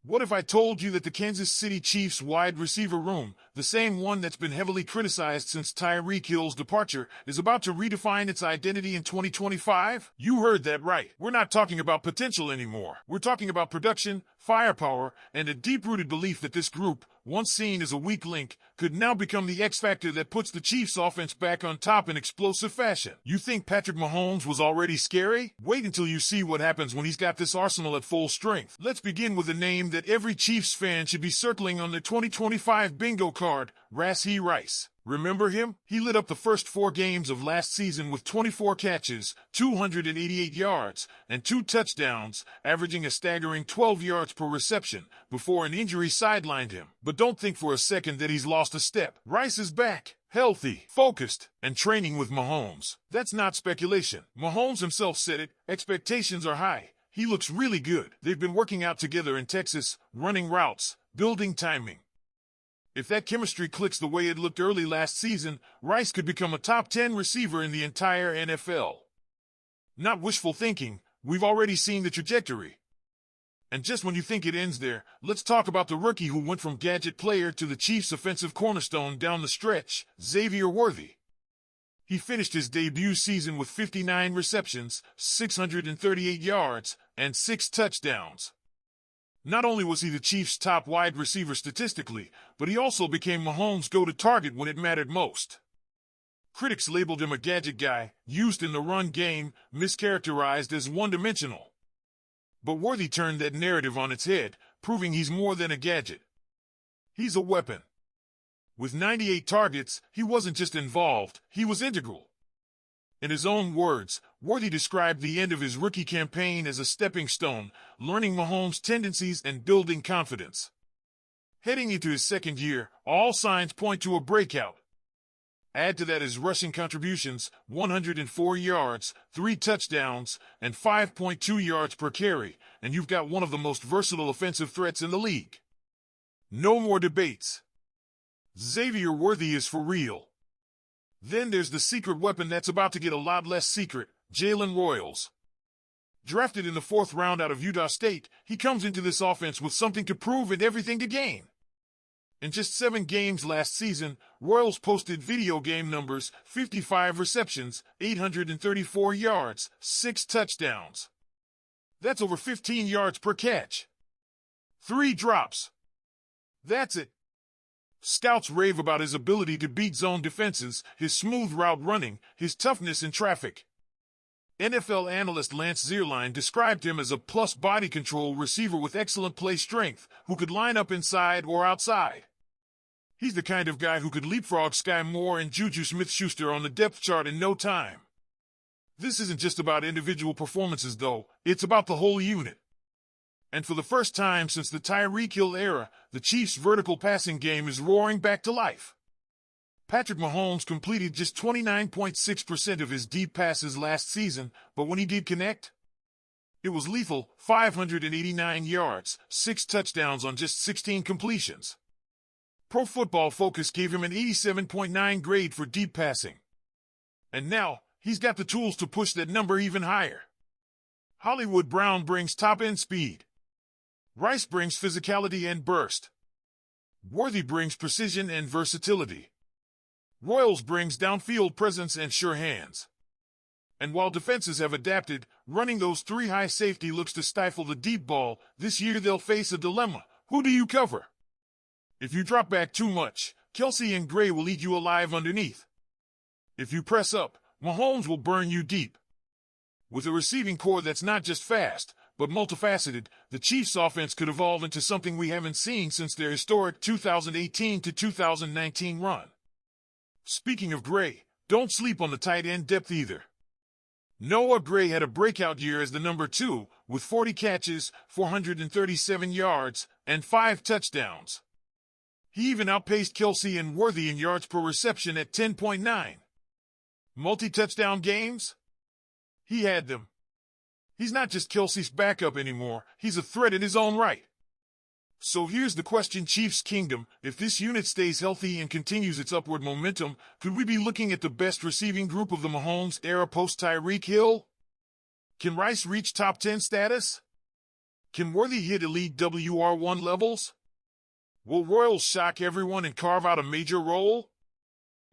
What if I told you that the Kansas City Chiefs wide receiver room, the same one that's been heavily criticized since Tyreek Hill's departure, is about to redefine its identity in 2025? You heard that right. We're not talking about potential anymore. We're talking about production, firepower, and a deep-rooted belief that this group, once seen as a weak link, could now become the X factor that puts the Chiefs' offense back on top in explosive fashion. You think Patrick Mahomes was already scary? Wait until you see what happens when he's got this arsenal at full strength. Let's begin with a name that every Chiefs fan should be circling on their 2025 bingo card, Rashee Rice. Remember him? He lit up the first 4 games of last season with 24 catches, 288 yards, and 2 touchdowns, averaging a staggering 12 yards per reception, before an injury sidelined him. But don't think for a second that he's lost a step. Rice is back, healthy, focused, and training with Mahomes. That's not speculation. Mahomes himself said it. Expectations are high. He looks really good. They've been working out together in Texas, running routes, building timing. If that chemistry clicks the way it looked early last season, Rice could become a top 10 receiver in the entire NFL. Not wishful thinking, we've already seen the trajectory. And just when you think it ends there, let's talk about the rookie who went from gadget player to the Chiefs' offensive cornerstone down the stretch, Xavier. He finished his debut season with 59 receptions, 638 yards, and 6 touchdowns. Not only was he the Chiefs' top wide receiver statistically, but he also became Mahomes' go-to target when it mattered most. Critics labeled him a gadget guy, used in the run game, mischaracterized as one-dimensional. But Worthy turned that narrative on its head, proving he's more than a gadget. He's a weapon. With 98 targets, he wasn't just involved, he was integral. In his own words, Worthy described the end of his rookie campaign as a stepping stone, learning Mahomes' tendencies and building confidence. Heading into his second year, all signs point to a breakout. Add to that his rushing contributions, 104 yards, 3 touchdowns, and 5.2 yards per carry, and you've got one of the most versatile offensive threats in the league. No more debates. Xavier is for real. Then there's the secret weapon that's about to get a lot less secret, Jalen Royals. Drafted in the 4th round out of Utah State, he comes into this offense with something to prove and everything to gain. In just 7 games last season, Royals posted video game numbers, 55 receptions, 834 yards, 6 touchdowns. That's over 15 yards per catch. 3 drops. That's it. Scouts rave about his ability to beat zone defenses, his smooth route running, his toughness in traffic. NFL analyst Lance Zierlein described him as a plus body control receiver with excellent play strength, who could line up inside or outside. He's the kind of guy who could leapfrog Sky Moore and Juju Smith-Schuster on the depth chart in no time. This isn't just about individual performances, though. It's about the whole unit. And for the first time since the Tyreek Hill era, the Chiefs' vertical passing game is roaring back to life. Patrick Mahomes completed just 29.6% of his deep passes last season, but when he did connect, it was lethal, 589 yards, 6 touchdowns on just 16 completions. Pro Football Focus gave him an 87.9 grade for deep passing. And now, he's got the tools to push that number even higher. Hollywood Brown brings top-end speed. Rice brings physicality and burst. Worthy brings precision and versatility. Royals brings downfield presence and sure hands. And while defenses have adapted, running those 3 high safety looks to stifle the deep ball, this year they'll face a dilemma. Who do you cover? If you drop back too much, Kelce and Gray will eat you alive underneath. If you press up, Mahomes will burn you deep. With a receiving core that's not just fast, but multifaceted, the Chiefs' offense could evolve into something we haven't seen since their historic 2018 to 2019 run. Speaking of Gray, don't sleep on the tight end depth either. Noah Gray had a breakout year as the number 2, with 40 catches, 437 yards, and 5 touchdowns. He even outpaced Kelce and Worthy in yards per reception at 10.9. Multi-touchdown games? He had them. He's not just Kelce's backup anymore, he's a threat in his own right. So here's the question, Chiefs Kingdom, if this unit stays healthy and continues its upward momentum, could we be looking at the best receiving group of the Mahomes era post-Tyreek Hill? Can Rice reach top 10 status? Can Worthy hit elite WR1 levels? Will Royals shock everyone and carve out a major role?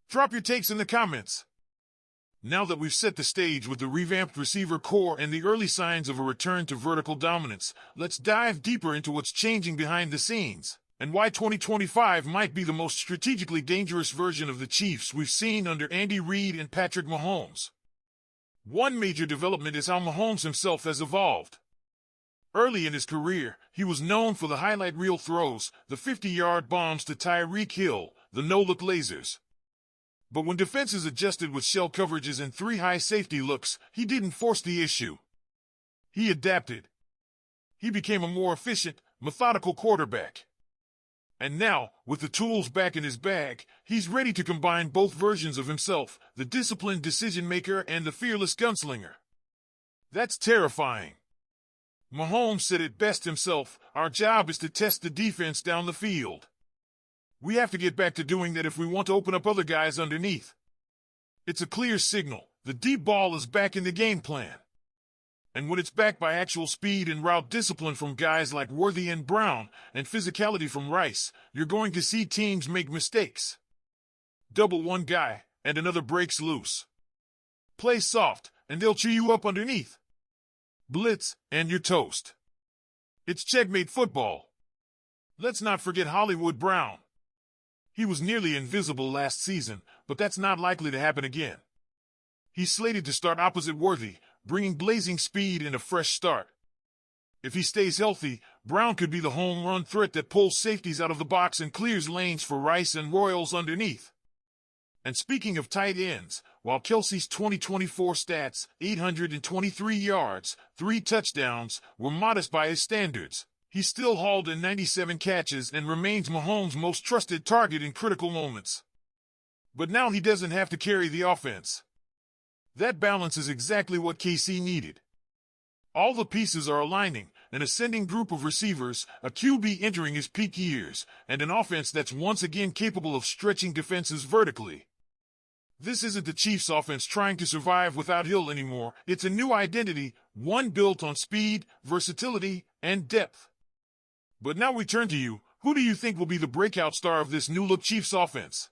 Drop your takes in the comments. Now that we've set the stage with the revamped receiver core and the early signs of a return to vertical dominance, let's dive deeper into what's changing behind the scenes, and why 2025 might be the most strategically dangerous version of the Chiefs we've seen under Andy Reid and Patrick Mahomes. One major development is how Mahomes himself has evolved. Early in his career, he was known for the highlight reel throws, the 50-yard bombs to Tyreek Hill, the no-look lasers. But when defenses adjusted with shell coverages and 3 high safety looks, he didn't force the issue. He adapted. He became a more efficient, methodical quarterback. And now, with the tools back in his bag, he's ready to combine both versions of himself, the disciplined decision-maker and the fearless gunslinger. That's terrifying. Mahomes said it best himself, "Our job is to test the defense down the field. We have to get back to doing that if we want to open up other guys underneath." It's a clear signal. The deep ball is back in the game plan. And when it's backed by actual speed and route discipline from guys like Worthy and Brown, and physicality from Rice, you're going to see teams make mistakes. Double one guy, and another breaks loose. Play soft, and they'll chew you up underneath. Blitz, and you're toast. It's checkmate football. Let's not forget Hollywood Brown. He was nearly invisible last season, but that's not likely to happen again. He's slated to start opposite Worthy, bringing blazing speed and a fresh start. If he stays healthy, Brown could be the home run threat that pulls safeties out of the box and clears lanes for Rice and Royals underneath. And speaking of tight ends, while Kelsey's 2024 stats, 823 yards, 3 touchdowns, were modest by his standards, he still hauled in 97 catches and remains Mahomes' most trusted target in critical moments. But now he doesn't have to carry the offense. That balance is exactly what KC needed. All the pieces are aligning, an ascending group of receivers, a QB entering his peak years, and an offense that's once again capable of stretching defenses vertically. This isn't the Chiefs' offense trying to survive without Hill anymore. It's a new identity, one built on speed, versatility, and depth. But now we turn to you. Who do you think will be the breakout star of this new-look Chiefs offense?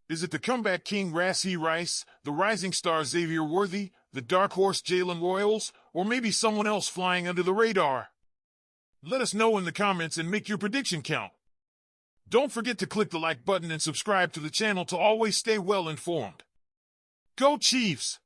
Is it the comeback king Rashee Rice, the rising star Xavier Worthy, the dark horse Jalen Royals, or maybe someone else flying under the radar? Let us know in the comments and make your prediction count. Don't forget to click the like button and subscribe to the channel to always stay well informed. Go Chiefs!